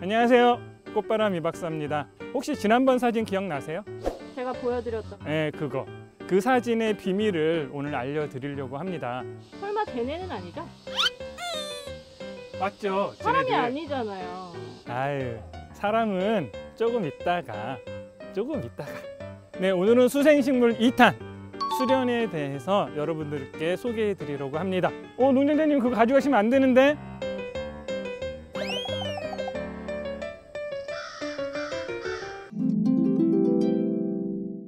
안녕하세요. 꽃바람 이박사입니다. 혹시 지난번 사진 기억나세요? 제가 보여드렸던. 네, 그거. 그 사진의 비밀을 오늘 알려드리려고 합니다. 설마 쟤네는 아니죠? 맞죠? 사람이 쟤네들. 아니잖아요. 아유, 사람은 조금 있다가. 네, 오늘은 수생식물 2탄 수련에 대해서 여러분들께 소개해 드리려고 합니다. 농장장님 그거 가져가시면 안 되는데?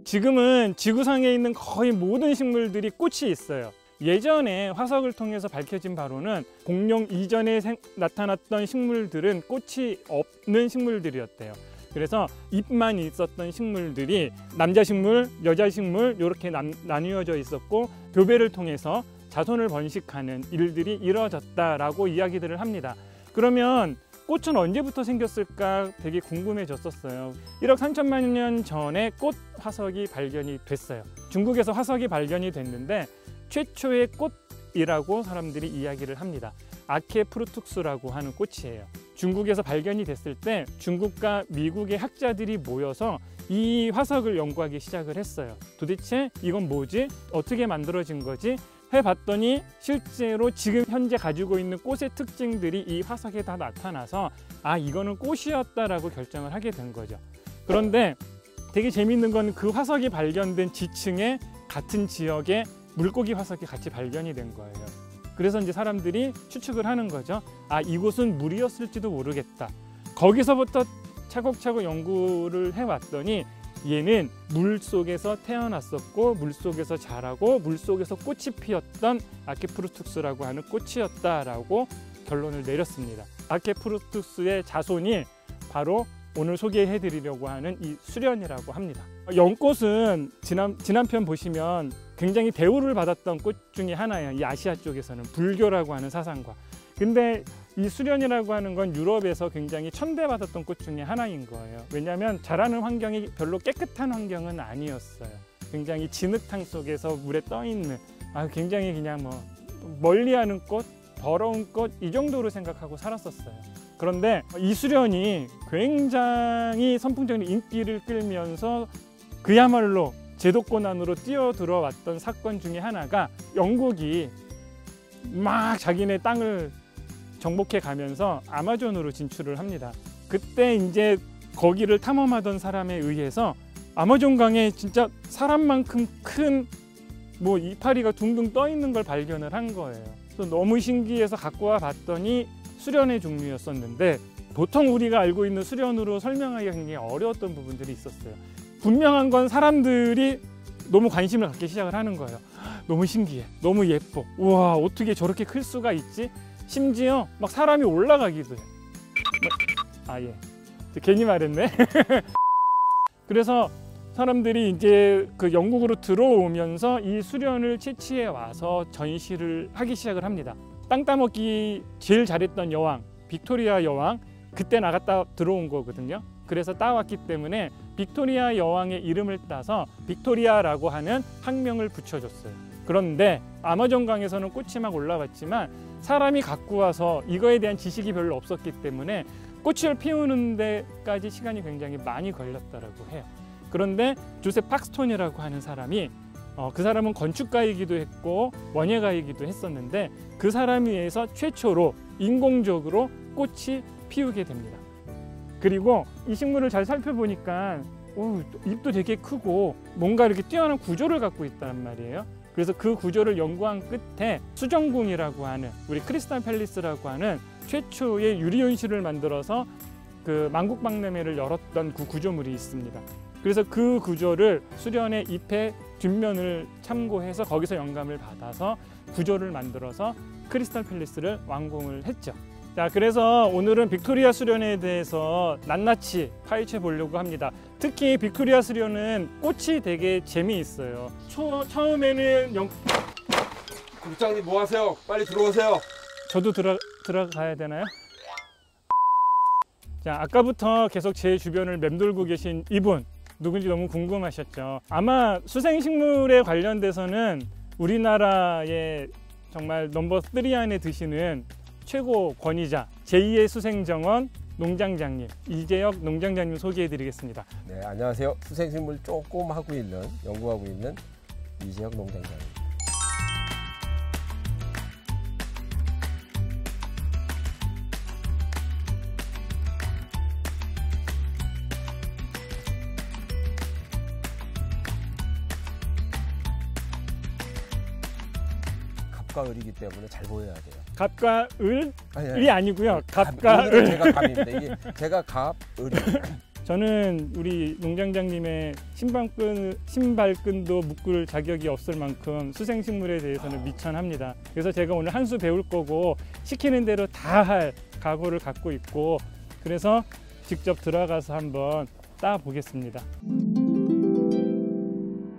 지금은 지구상에 있는 거의 모든 식물들이 꽃이 있어요. 예전에 화석을 통해서 밝혀진 바로는 공룡 이전에 나타났던 식물들은 꽃이 없는 식물들이었대요. 그래서 잎만 있었던 식물들이 남자 식물, 여자 식물 이렇게 나뉘어져 있었고 교배를 통해서 자손을 번식하는 일들이 이루어졌다라고 이야기들을 합니다. 그러면 꽃은 언제부터 생겼을까 되게 궁금해졌었어요. 1억 3천만 년 전에 꽃 화석이 발견이 됐어요. 중국에서 화석이 발견이 됐는데 최초의 꽃이라고 사람들이 이야기를 합니다. 아케프루툭스라고 하는 꽃이에요. 중국에서 발견이 됐을 때 중국과 미국의 학자들이 모여서 이 화석을 연구하기 시작을 했어요. 도대체 이건 뭐지? 어떻게 만들어진 거지? 해봤더니 실제로 지금 현재 가지고 있는 꽃의 특징들이 이 화석에 다 나타나서 이거는 꽃이었다라고 결정을 하게 된 거죠. 그런데 되게 재밌는 건 그 화석이 발견된 지층에 같은 지역에 물고기 화석이 같이 발견이 된 거예요. 그래서 이제 사람들이 추측을 하는 거죠. 이곳은 물이었을지도 모르겠다. 거기서부터 차곡차곡 연구를 해왔더니 얘는 물속에서 태어났었고 물속에서 자라고 물속에서 꽃이 피었던 아케프루툭스라고 하는 꽃이었다라고 결론을 내렸습니다. 아케프루툭스의 자손이 바로 오늘 소개해드리려고 하는 이 수련이라고 합니다. 연꽃은 지난 편 보시면 굉장히 대우를 받았던 꽃 중에 하나예요. 이 아시아 쪽에서는 불교라고 하는 사상과. 근데 이 수련이라고 하는 건 유럽에서 굉장히 천대받았던 꽃 중에 하나인 거예요. 왜냐하면 자라는 환경이 별로 깨끗한 환경은 아니었어요. 굉장히 진흙탕 속에서 물에 떠 있는 굉장히 그냥 멀리하는 꽃, 더러운 꽃 이 정도로 생각하고 살았었어요. 그런데 이 수련이 굉장히 선풍적인 인기를 끌면서 그야말로 제도권 안으로 뛰어들어왔던 사건 중에 하나가 영국이 막 자기네 땅을 정복해 가면서 아마존으로 진출을 합니다. 그때 이제 거기를 탐험하던 사람에 의해서 아마존 강에 진짜 사람만큼 큰 이파리가 둥둥 떠 있는 걸 발견을 한 거예요. 그래서 너무 신기해서 갖고 와 봤더니 수련의 종류였었는데 보통 우리가 알고 있는 수련으로 설명하기가 굉장히 어려웠던 부분들이 있었어요. 분명한 건 사람들이 너무 관심을 갖기 시작을 하는 거예요. 너무 신기해, 너무 예뻐, 우와 어떻게 저렇게 클 수가 있지? 심지어 막 사람이 올라가기도 해. 예, 괜히 말했네. 그래서 사람들이 이제 그 영국으로 들어오면서 이 수련을 채취해 와서 전시를 하기 시작을 합니다. 땅 따먹기 제일 잘했던 여왕 빅토리아 여왕 그때 나갔다 들어온 거거든요. 그래서 따왔기 때문에 빅토리아 여왕의 이름을 따서 빅토리아라고 하는 학명을 붙여줬어요. 그런데 아마존강에서는 꽃이 막 올라왔지만 사람이 갖고 와서 이거에 대한 지식이 별로 없었기 때문에 꽃을 피우는 데까지 시간이 굉장히 많이 걸렸다고 해요. 그런데 조셉 팍스톤이라고 하는 사람이 그 사람은 건축가이기도 했고 원예가이기도 했었는데 그 사람에 의해서 최초로 인공적으로 꽃이 피우게 됩니다. 그리고 이 식물을 잘 살펴보니까 잎도 되게 크고 뭔가 이렇게 뛰어난 구조를 갖고 있단 말이에요. 그래서 그 구조를 연구한 끝에 수정궁이라고 하는 우리 크리스탈 팰리스라고 하는 최초의 유리온실을 만들어서 그 만국박람회를 열었던 그 구조물이 있습니다. 그래서 그 구조를 수련의 잎의 뒷면을 참고해서 거기서 영감을 받아서 구조를 만들어서 크리스탈 팰리스를 완공을 했죠. 자, 그래서 오늘은 빅토리아 수련에 대해서 낱낱이 파헤쳐 보려고 합니다. 특히 빅토리아 수련은 꽃이 되게 재미있어요. 처음에는 국장님 뭐 하세요? 빨리 들어오세요. 저도 들어가야 되나요? 자, 아까부터 계속 제 주변을 맴돌고 계신 이분 누군지 너무 궁금하셨죠. 아마 수생식물에 관련돼서는 우리나라의 정말 넘버 3 안에 드시는 최고 권위자 제2의 수생정원 농장장님 이재혁 농장장님 소개해드리겠습니다. 네, 안녕하세요. 수생식물 조금 하고 있는, 연구하고 있는 이재혁 농장장입니다. 갑과 을이기 때문에 잘 보여야 돼요. 갑과 을이 아니, 아니고요. 갑과 을. 제가 갑입니다. 이게 제가 갑, 을이. 저는 우리 농장장님의 신발끈도 묶을 자격이 없을 만큼 수생식물에 대해서는 미천합니다. 그래서 제가 오늘 한 수 배울 거고 시키는 대로 다 할 각오를 갖고 있고 그래서 직접 들어가서 한번 따 보겠습니다.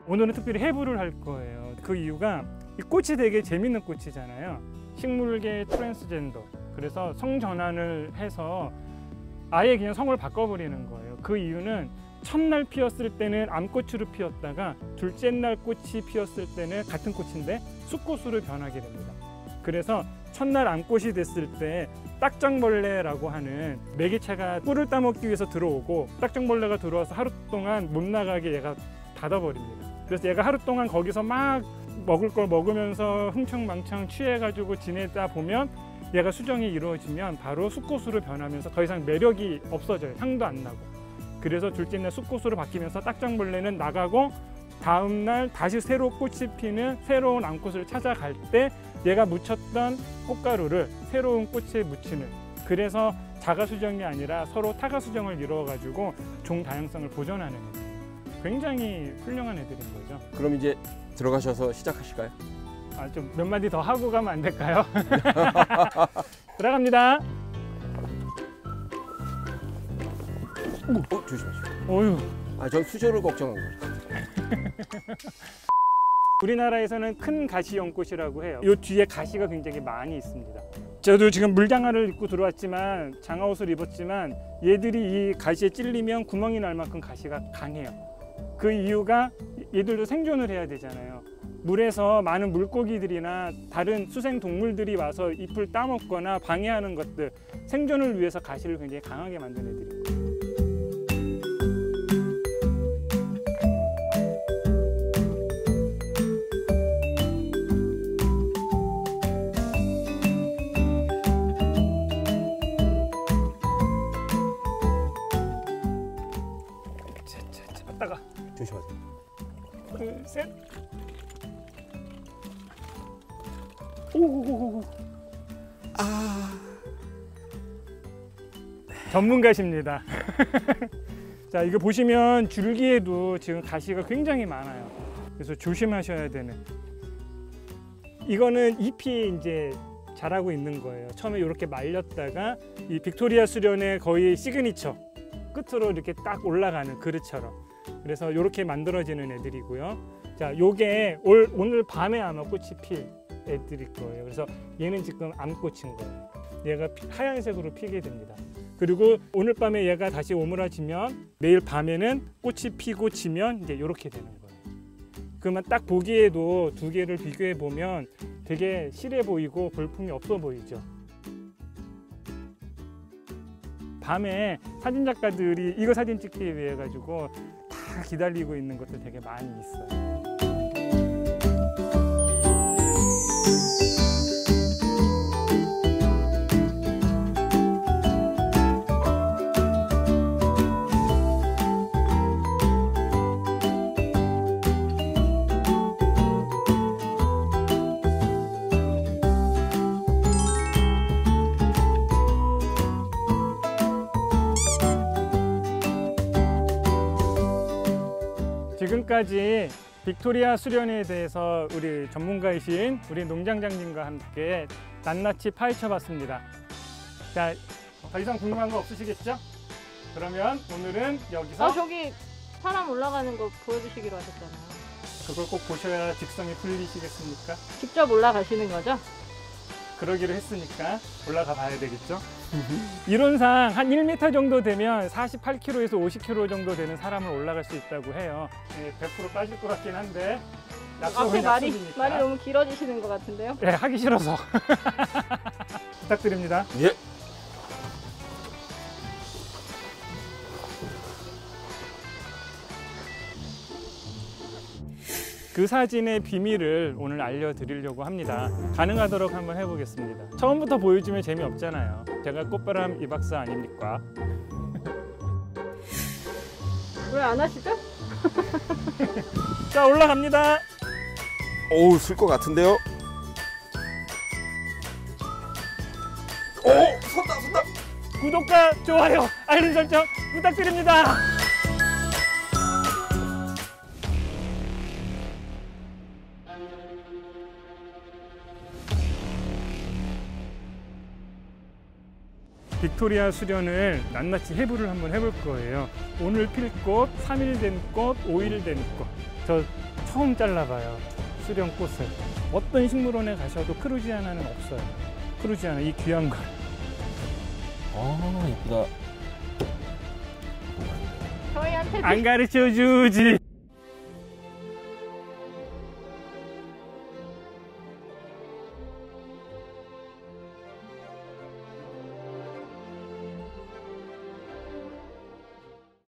오늘은 특별히 해부를 할 거예요. 그 이유가 이 꽃이 되게 재밌는 꽃이잖아요. 식물계 트랜스젠더. 그래서 성전환을 해서 아예 그냥 성을 바꿔버리는 거예요. 그 이유는 첫날 피었을 때는 암꽃으로 피었다가 둘째 날 꽃이 피었을 때는 같은 꽃인데 숫꽃으로 변하게 됩니다. 그래서 첫날 암꽃이 됐을 때 딱정벌레라고 하는 매개체가 꿀을 따먹기 위해서 들어오고 딱정벌레가 들어와서 하루 동안 못 나가게 얘가 닫아버립니다. 그래서 얘가 하루 동안 거기서 막 먹을 걸 먹으면서 흥청망청 취해가지고 지내다 보면 얘가 수정이 이루어지면 바로 숫꽃으로 변하면서 더 이상 매력이 없어져요. 향도 안 나고. 그래서 둘째 날 숫꽃으로 바뀌면서 딱정벌레는 나가고 다음 날 다시 새로 꽃이 피는 새로운 암꽃을 찾아갈 때 얘가 묻혔던 꽃가루를 새로운 꽃에 묻히는, 그래서 자가수정이 아니라 서로 타가수정을 이루어가지고 종 다양성을 보존하는 애들. 굉장히 훌륭한 애들인 거죠. 그럼 이제 들어가셔서 시작하실까요? 좀 몇 마디 더 하고 가면 안 될까요? 들어갑니다. 조심하시고. 어휴. 전 수조를 걱정한 거예요. 우리나라에서는 큰 가시연꽃이라고 해요. 이 뒤에 가시가 굉장히 많이 있습니다. 저도 지금 물장화를 입고 들어왔지만 장화옷을 입었지만 얘들이 이 가시에 찔리면 구멍이 날 만큼 가시가 강해요. 그 이유가 얘들도 생존을 해야 되잖아요. 물에서 많은 물고기들이나 다른 수생 동물들이 와서 잎을 따먹거나 방해하는 것들, 생존을 위해서 가시를 굉장히 강하게 만든 애들입니다. 왔다가 조심하세요. 둘, 셋. 오오오오. 전문가십니다. 자, 이거 보시면 줄기에도 지금 가시가 굉장히 많아요. 그래서 조심하셔야 되는. 이거는 잎이 이제 자라고 있는 거예요. 처음에 이렇게 말렸다가 이 빅토리아 수련의 거의 시그니처 끝으로 이렇게 딱 올라가는 그릇처럼. 그래서 이렇게 만들어지는 애들이고요. 자, 요게 오늘 밤에 아마 꽃이 필 애들일 거예요. 그래서 얘는 지금 암꽃인 거예요. 얘가 하얀색으로 피게 됩니다. 그리고 오늘 밤에 얘가 다시 오므라지면 내일 밤에는 꽃이 피고 지면 이제 이렇게 되는 거예요. 그러면 딱 보기에도 두 개를 비교해 보면 되게 실해 보이고 볼품이 없어 보이죠. 밤에 사진 작가들이 이거 사진 찍기 위해 가지고 다 기다리고 있는 것도 되게 많이 있어요. 지금까지 빅토리아 수련에 대해서 우리 전문가이신 우리 농장장님과 함께 낱낱이 파헤쳐 봤습니다. 자, 더 이상 궁금한 거 없으시겠죠? 그러면 오늘은 여기서 저기 사람 올라가는 거 보여주시기로 하셨잖아요. 그걸 꼭 보셔야 직성이 풀리시겠습니까? 직접 올라가시는 거죠? 그러기로 했으니까 올라가 봐야 되겠죠? 이론상 한 1m 정도 되면 48kg에서 50kg 정도 되는 사람은 올라갈 수 있다고 해요. 100% 빠질 것 같긴 한데 약속은 말이 약속이니까. 너무 길어지시는 것 같은데요? 네, 하기 싫어서 부탁드립니다. 예. 그 사진의 비밀을 오늘 알려드리려고 합니다. 가능하도록 한번 해보겠습니다. 처음부터 보여주면 재미없잖아요. 제가 꽃바람 이 박사 아닙니까? 왜 안 하시죠? 자, 올라갑니다. 오우, 쓸 것 같은데요? 오! 쏜다! 구독과 좋아요, 알림 설정 부탁드립니다. 빅토리아 수련을 낱낱이 해부를 한번 해볼 거예요. 오늘 필 꽃, 3일 된 꽃, 5일 된 꽃. 저 처음 잘라봐요. 수련 꽃을. 어떤 식물원에 가셔도 크루지아나는 없어요. 크루지아나 이 귀한 걸. 아, 예쁘다. 저희한테 안 가르쳐 주지.